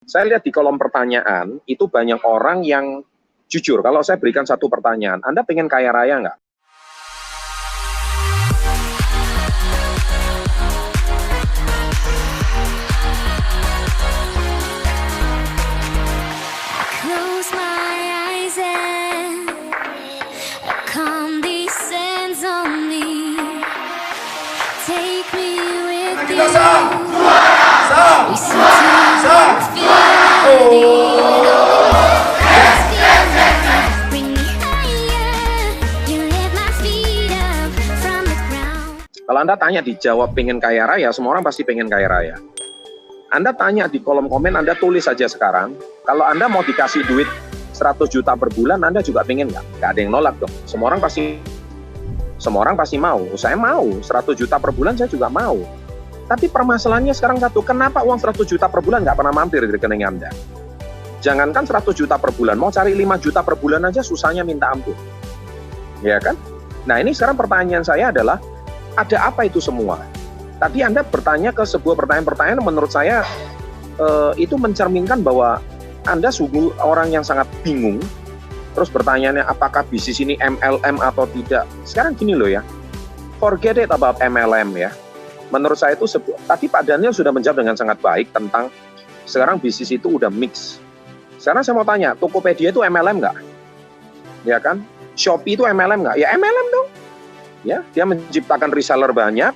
Saya lihat di kolom pertanyaan, itu banyak orang yang jujur, kalau saya berikan satu pertanyaan, Anda pengen kaya raya nggak? Close my eyes and a calm descends on me. Take me with you. We seem to feel bring me higher. You lift my feet up from the ground. Kalau Anda tanya dijawab pengen kaya raya, semua orang pasti pengen kaya raya. Anda tanya di kolom komen, Anda tulis saja sekarang, kalau Anda mau dikasih duit 100 juta per bulan, Anda juga pengen nggak? Nggak ada yang nolak dong. Semua orang pasti mau. Saya mau, 100 juta per bulan saya juga mau. Tapi permasalahannya sekarang satu, kenapa uang 100 juta per bulan nggak pernah mampir di rekening Anda? Jangankan 100 juta per bulan, mau cari 5 juta per bulan aja susahnya minta ampun. Ya kan? Nah ini sekarang pertanyaan saya adalah, ada apa itu semua? Tadi Anda bertanya ke sebuah pertanyaan-pertanyaan menurut saya itu mencerminkan bahwa Anda sungguh orang yang sangat bingung. Terus pertanyaannya apakah bisnis ini MLM atau tidak? Sekarang gini loh ya, forget it about MLM ya. Menurut saya itu tadi Pak Daniel sudah menjawab dengan sangat baik tentang sekarang bisnis itu udah mix. Sekarang saya mau tanya, Tokopedia itu MLM nggak? Ya kan? Shopee itu MLM nggak? Ya MLM dong. Ya, dia menciptakan reseller banyak.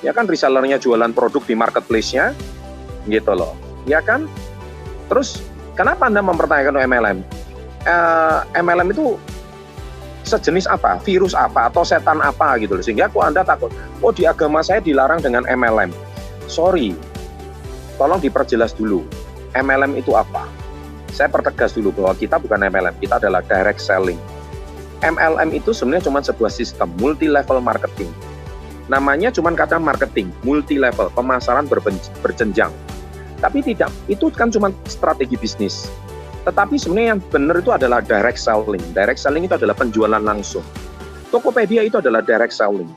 Ya kan, resellernya jualan produk di marketplace-nya, gitu loh. Ya kan? Terus, kenapa Anda mempertanyakan MLM? MLM itu sejenis apa? Virus apa? Atau setan apa gitu loh. Sehingga kok Anda takut, oh di agama saya dilarang dengan MLM. Sorry, tolong diperjelas dulu. MLM itu apa? Saya pertegas dulu bahwa kita bukan MLM, kita adalah direct selling. MLM itu sebenarnya cuma sebuah sistem multi-level marketing. Namanya cuma kata marketing, multi-level, pemasaran berjenjang. Tapi tidak, itu kan cuma strategi bisnis. Tetapi sebenarnya yang benar itu adalah direct selling. Direct selling itu adalah penjualan langsung. Tokopedia itu adalah direct selling.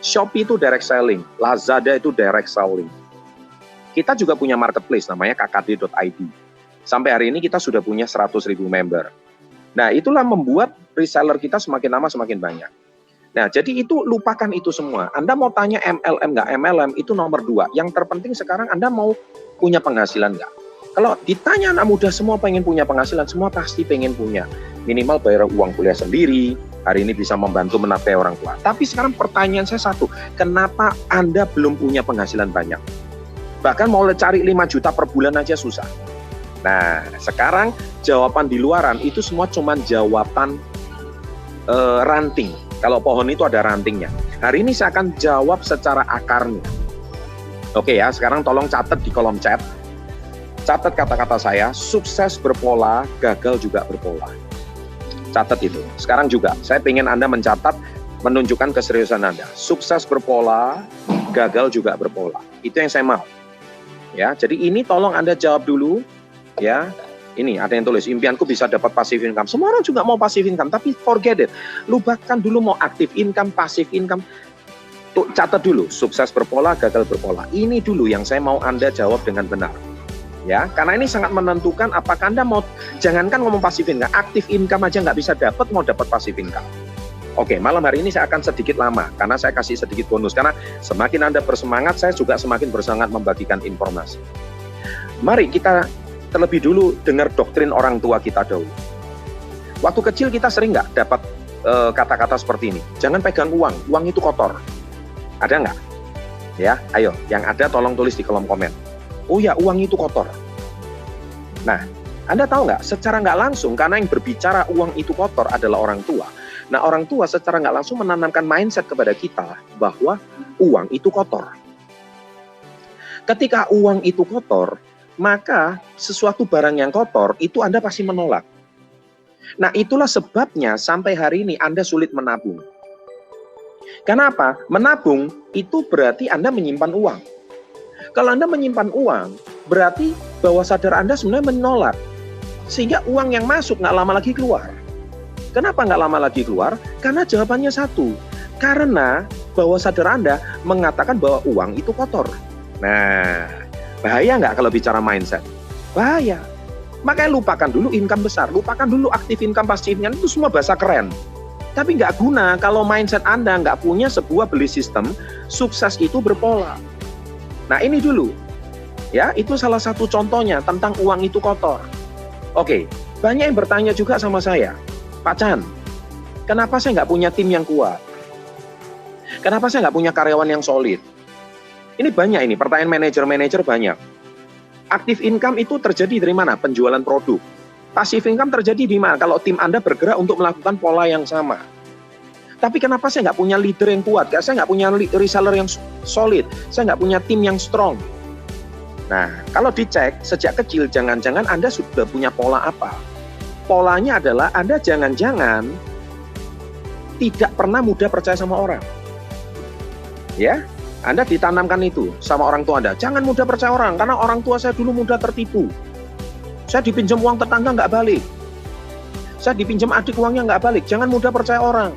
Shopee itu direct selling. Lazada itu direct selling. Kita juga punya marketplace namanya kkd.id. Sampai hari ini kita sudah punya 100.000 member. Nah, itulah membuat reseller kita semakin lama semakin banyak. Nah, jadi itu lupakan itu semua. Anda mau tanya MLM nggak? MLM itu nomor 2. Yang terpenting sekarang Anda mau punya penghasilan nggak? Kalau ditanya anak muda semua pengen punya penghasilan, semua pasti pengen punya. Minimal bayar uang kuliah sendiri, hari ini bisa membantu menafkahi orang tua. Tapi sekarang pertanyaan saya satu, kenapa Anda belum punya penghasilan banyak? Bahkan mau cari 5 juta per bulan aja susah. Nah, sekarang jawaban di luaran itu semua cuma jawaban ranting. Kalau pohon itu ada rantingnya. Hari ini saya akan jawab secara akarnya. Oke ya, sekarang tolong catat di kolom chat. Catat kata-kata saya, sukses berpola, gagal juga berpola. Catat itu. Sekarang juga, saya ingin Anda mencatat, menunjukkan keseriusan Anda. Sukses berpola, gagal juga berpola. Itu yang saya mau. Ya, jadi ini tolong Anda jawab dulu. Ya, ini ada yang tulis, impianku bisa dapat passive income. Semua orang juga mau passive income, tapi forget it. Lupakan dulu mau active income, passive income. Tuh, catat dulu, sukses berpola, gagal berpola. Ini dulu yang saya mau Anda jawab dengan benar. Ya, karena ini sangat menentukan apakah Anda mau, jangankan ngomong passive income, active income aja nggak bisa dapat, mau dapat passive income. Oke, malam hari ini saya akan sedikit lama, karena saya kasih sedikit bonus. Karena semakin Anda bersemangat, saya juga semakin bersemangat membagikan informasi. Mari kita terlebih dulu dengar doktrin orang tua kita dahulu. Waktu kecil kita sering nggak dapat kata-kata seperti ini. Jangan pegang uang itu kotor. Ada nggak? Ya, ayo, yang ada tolong tulis di kolom komen. Oh ya, uang itu kotor. Nah, Anda tahu nggak? Secara nggak langsung, karena yang berbicara uang itu kotor adalah orang tua. Nah, orang tua secara nggak langsung menanamkan mindset kepada kita bahwa uang itu kotor. Ketika uang itu kotor, maka sesuatu barang yang kotor itu Anda pasti menolak. Nah, itulah sebabnya sampai hari ini Anda sulit menabung. Kenapa? Menabung itu berarti Anda menyimpan uang. Kalau Anda menyimpan uang, berarti bawah sadar Anda sebenarnya menolak. Sehingga uang yang masuk nggak lama lagi keluar. Kenapa nggak lama lagi keluar? Karena jawabannya satu. Karena bawah sadar Anda mengatakan bahwa uang itu kotor. Nah, bahaya nggak kalau bicara mindset? Bahaya. Makanya lupakan dulu income besar, lupakan dulu aktif income, passive income, itu semua bahasa keren. Tapi nggak guna kalau mindset Anda nggak punya sebuah belief system, sukses itu berpola. Nah ini dulu, ya itu salah satu contohnya tentang uang itu kotor. Oke, banyak yang bertanya juga sama saya, Pak Chan, kenapa saya nggak punya tim yang kuat? Kenapa saya nggak punya karyawan yang solid? Ini banyak ini, pertanyaan manajer-manajer banyak. Aktif income itu terjadi dari mana? Penjualan produk. Passive income terjadi di mana? Kalau tim Anda bergerak untuk melakukan pola yang sama. Tapi kenapa saya nggak punya leader yang kuat? Karena saya nggak punya reseller yang solid. Saya nggak punya tim yang strong. Nah, kalau dicek sejak kecil, jangan-jangan Anda sudah punya pola apa? Polanya adalah Anda jangan-jangan tidak pernah mudah percaya sama orang. Ya, Anda ditanamkan itu sama orang tua Anda. Jangan mudah percaya orang, karena orang tua saya dulu mudah tertipu. Saya dipinjam uang tetangga nggak balik. Saya dipinjam adik uangnya nggak balik. Jangan mudah percaya orang.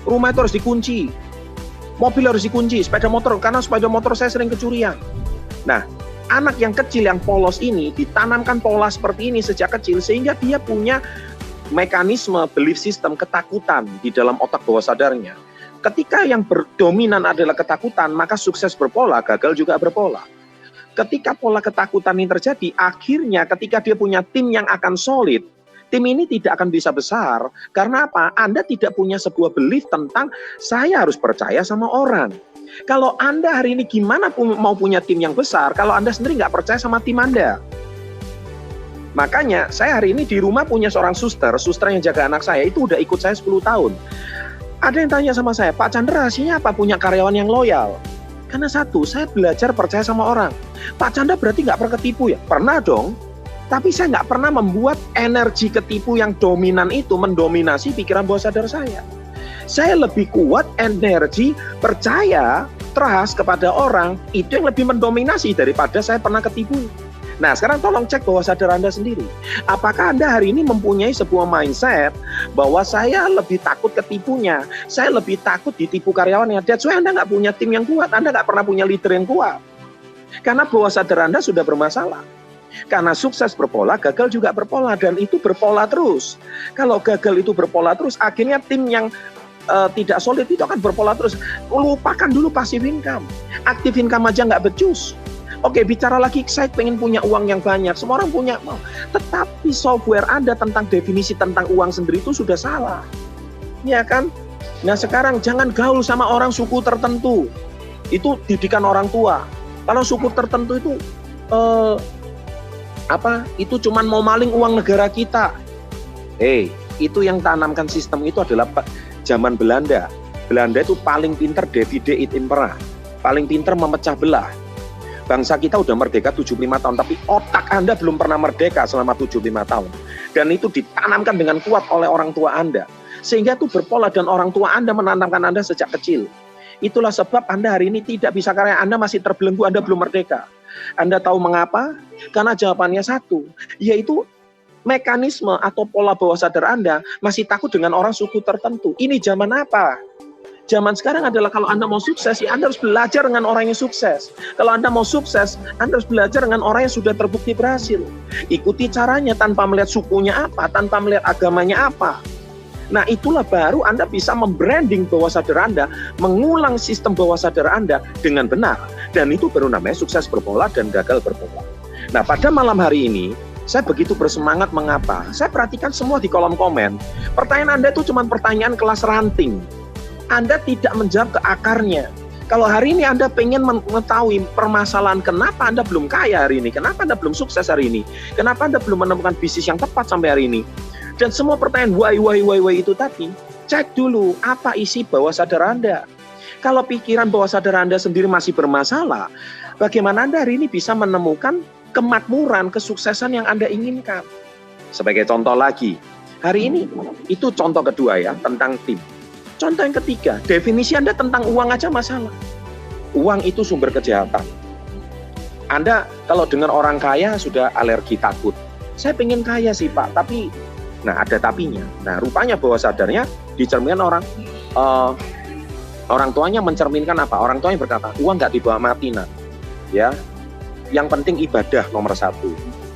Rumah itu harus dikunci. Mobil harus dikunci. Sepeda motor, karena sepeda motor saya sering kecurian. Nah, anak yang kecil yang polos ini ditanamkan pola seperti ini sejak kecil, sehingga dia punya mekanisme belief system ketakutan di dalam otak bawah sadarnya. Ketika yang berdominan adalah ketakutan, maka sukses berpola, gagal juga berpola. Ketika pola ketakutan ini terjadi, akhirnya ketika dia punya tim yang akan solid, tim ini tidak akan bisa besar. Karena apa? Anda tidak punya sebuah belief tentang saya harus percaya sama orang. Kalau Anda hari ini gimana mau punya tim yang besar, kalau Anda sendiri nggak percaya sama tim Anda? Makanya saya hari ini di rumah punya seorang suster yang jaga anak saya, itu udah ikut saya 10 tahun. Ada yang tanya sama saya, Pak Chandra, rahasianya apa punya karyawan yang loyal? Karena satu, saya belajar percaya sama orang. Pak Chandra berarti nggak pernah ketipu ya? Pernah dong. Tapi saya nggak pernah membuat energi ketipu yang dominan itu mendominasi pikiran bawah sadar saya. Saya lebih kuat energi percaya, trust kepada orang, itu yang lebih mendominasi daripada saya pernah ketipu. Nah, sekarang tolong cek bawah sadar Anda sendiri. Apakah Anda hari ini mempunyai sebuah mindset bahwa saya lebih takut ketipunya, saya lebih takut ditipu karyawannya. That's why Anda nggak punya tim yang kuat, Anda nggak pernah punya leader yang kuat. Karena bawah sadar Anda sudah bermasalah. Karena sukses berpola, gagal juga berpola, dan itu berpola terus. Kalau gagal itu berpola terus, akhirnya tim yang tidak solid itu akan berpola terus. Lupakan dulu passive income. Aktif income aja nggak becus. Oke, bicara lagi, saya pengen punya uang yang banyak. Semua orang punya mau. Tetapi software Anda tentang definisi tentang uang sendiri itu sudah salah. Ya kan? Nah sekarang jangan gaul sama orang suku tertentu. Itu didikan orang tua. Kalau suku tertentu itu itu cuman mau maling uang negara kita. Itu yang tanamkan sistem itu adalah zaman Belanda. Belanda itu paling pinter divide et impera. Paling pinter memecah belah. Bangsa kita udah merdeka 75 tahun, tapi otak Anda belum pernah merdeka selama 75 tahun. Dan itu ditanamkan dengan kuat oleh orang tua Anda. Sehingga itu berpola dan orang tua Anda menanamkan Anda sejak kecil. Itulah sebab Anda hari ini tidak bisa karya, Anda masih terbelenggu, Anda belum merdeka. Anda tahu mengapa? Karena jawabannya satu, yaitu mekanisme atau pola bawah sadar Anda masih takut dengan orang suku tertentu. Ini zaman apa? Zaman sekarang adalah kalau Anda mau sukses, ya Anda harus belajar dengan orang yang sukses. Kalau Anda mau sukses, Anda harus belajar dengan orang yang sudah terbukti berhasil. Ikuti caranya tanpa melihat sukunya apa, tanpa melihat agamanya apa. Nah itulah baru Anda bisa membranding bawah sadar Anda, mengulang sistem bawah sadar Anda dengan benar. Dan itu baru namanya sukses berpola dan gagal berpola. Nah pada malam hari ini, saya begitu bersemangat. Mengapa? Saya perhatikan semua di kolom komen. Pertanyaan Anda itu cuma pertanyaan kelas ranting. Anda tidak menjawab ke akarnya. Kalau hari ini Anda pengen mengetahui permasalahan kenapa Anda belum kaya hari ini, kenapa Anda belum sukses hari ini, kenapa Anda belum menemukan bisnis yang tepat sampai hari ini, dan semua pertanyaan why itu tadi, cek dulu apa isi bawah sadar Anda. Kalau pikiran bawah sadar Anda sendiri masih bermasalah, bagaimana Anda hari ini bisa menemukan kemakmuran, kesuksesan yang Anda inginkan? Sebagai contoh lagi, hari ini itu contoh kedua ya, tentang tim. Contoh yang ketiga, definisi Anda tentang uang aja masalah. Uang itu sumber kejahatan. Anda kalau dengar orang kaya sudah alergi, takut. Saya pengen kaya sih Pak, tapi, nah ada tapinya. Nah rupanya bawah sadarnya dicerminkan orang tuanya mencerminkan apa? Orang tuanya berkata, uang nggak dibawa mati nak. Ya, yang penting ibadah nomor 1.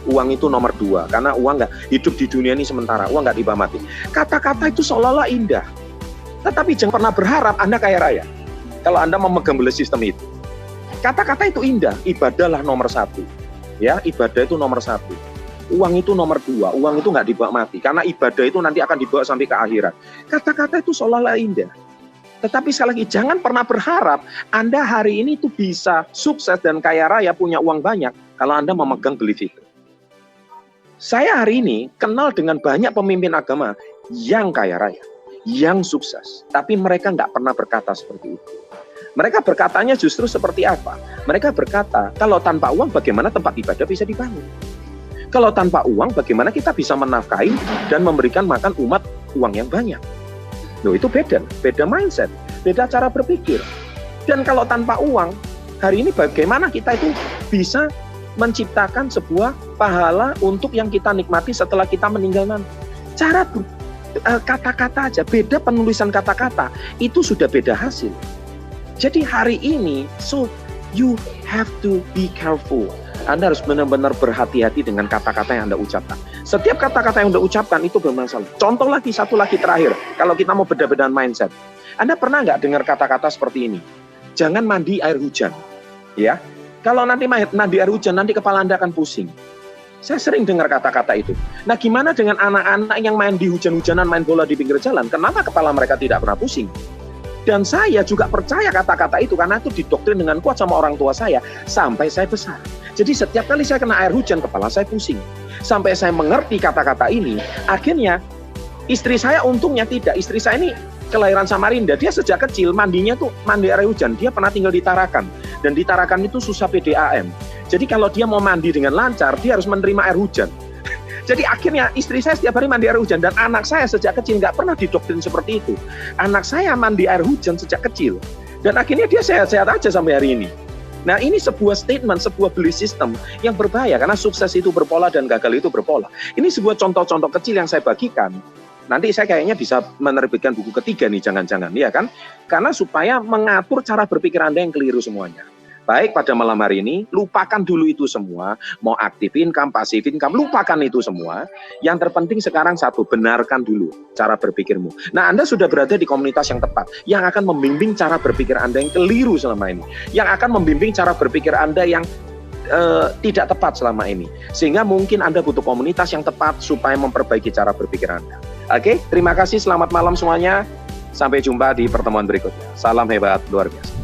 Uang itu nomor 2, karena uang nggak hidup di dunia ini sementara, uang nggak dibawa mati. Kata-kata itu seolah-olah indah, tetapi jangan pernah berharap Anda kaya raya kalau Anda memegang belief system itu. Kata-kata itu indah, ibadahlah nomor 1. Ya, ibadah itu nomor 1. Uang itu nomor 2, uang itu nggak dibawa mati, karena ibadah itu nanti akan dibawa sampai ke akhirat. Kata-kata itu seolah-olah indah. Tetapi sekali lagi, jangan pernah berharap Anda hari ini tuh bisa sukses dan kaya raya, punya uang banyak, kalau Anda memegang belief itu. Saya hari ini kenal dengan banyak pemimpin agama yang kaya raya, yang sukses, tapi mereka nggak pernah berkata seperti itu. Mereka berkatanya justru seperti apa? Mereka berkata, kalau tanpa uang bagaimana tempat ibadah bisa dibangun? Kalau tanpa uang bagaimana kita bisa menafkahi dan memberikan makan umat uang yang banyak? Loh, itu beda mindset, beda cara berpikir. Dan kalau tanpa uang, hari ini bagaimana kita itu bisa menciptakan sebuah pahala untuk yang kita nikmati setelah kita meninggal nanti? Cara kata-kata aja, beda penulisan kata-kata, itu sudah beda hasil. Jadi hari ini, so you have to be careful. Anda harus benar-benar berhati-hati dengan kata-kata yang Anda ucapkan. Setiap kata-kata yang Anda ucapkan itu bermasalah. Contoh lagi, satu lagi terakhir, kalau kita mau beda-bedaan mindset. Anda pernah nggak dengar kata-kata seperti ini? Jangan mandi air hujan. Ya, kalau nanti mandi air hujan, nanti kepala Anda akan pusing. Saya sering dengar kata-kata itu. Nah, gimana dengan anak-anak yang main di hujan-hujanan, main bola di pinggir jalan? Kenapa kepala mereka tidak pernah pusing? Dan saya juga percaya kata-kata itu, karena itu didoktrin dengan kuat sama orang tua saya, sampai saya besar. Jadi setiap kali saya kena air hujan, kepala saya pusing. Sampai saya mengerti kata-kata ini, akhirnya istri saya untungnya tidak. Istri saya ini kelahiran Samarinda, dia sejak kecil mandinya tuh mandi air hujan. Dia pernah tinggal di Tarakan, dan di Tarakan itu susah PDAM. Jadi kalau dia mau mandi dengan lancar, dia harus menerima air hujan. Jadi akhirnya istri saya setiap hari mandi air hujan, dan anak saya sejak kecil nggak pernah didoktrin seperti itu. Anak saya mandi air hujan sejak kecil, dan akhirnya dia sehat-sehat aja sampai hari ini. Nah, ini sebuah statement, sebuah belief system yang berbahaya, karena sukses itu berpola dan gagal itu berpola. Ini sebuah contoh-contoh kecil yang saya bagikan. Nanti saya kayaknya bisa menerbitkan buku ketiga nih, jangan-jangan, ya kan? Karena supaya mengatur cara berpikir Anda yang keliru semuanya. Baik, pada malam hari ini, lupakan dulu itu semua. Mau aktif income, passive income, lupakan itu semua. Yang terpenting sekarang satu, benarkan dulu cara berpikirmu. Nah, Anda sudah berada di komunitas yang tepat, yang akan membimbing cara berpikir Anda yang keliru selama ini. Yang akan membimbing cara berpikir Anda yang tidak tepat selama ini. Sehingga mungkin Anda butuh komunitas yang tepat supaya memperbaiki cara berpikir Anda. Oke, terima kasih, selamat malam semuanya. Sampai jumpa di pertemuan berikutnya. Salam hebat luar biasa.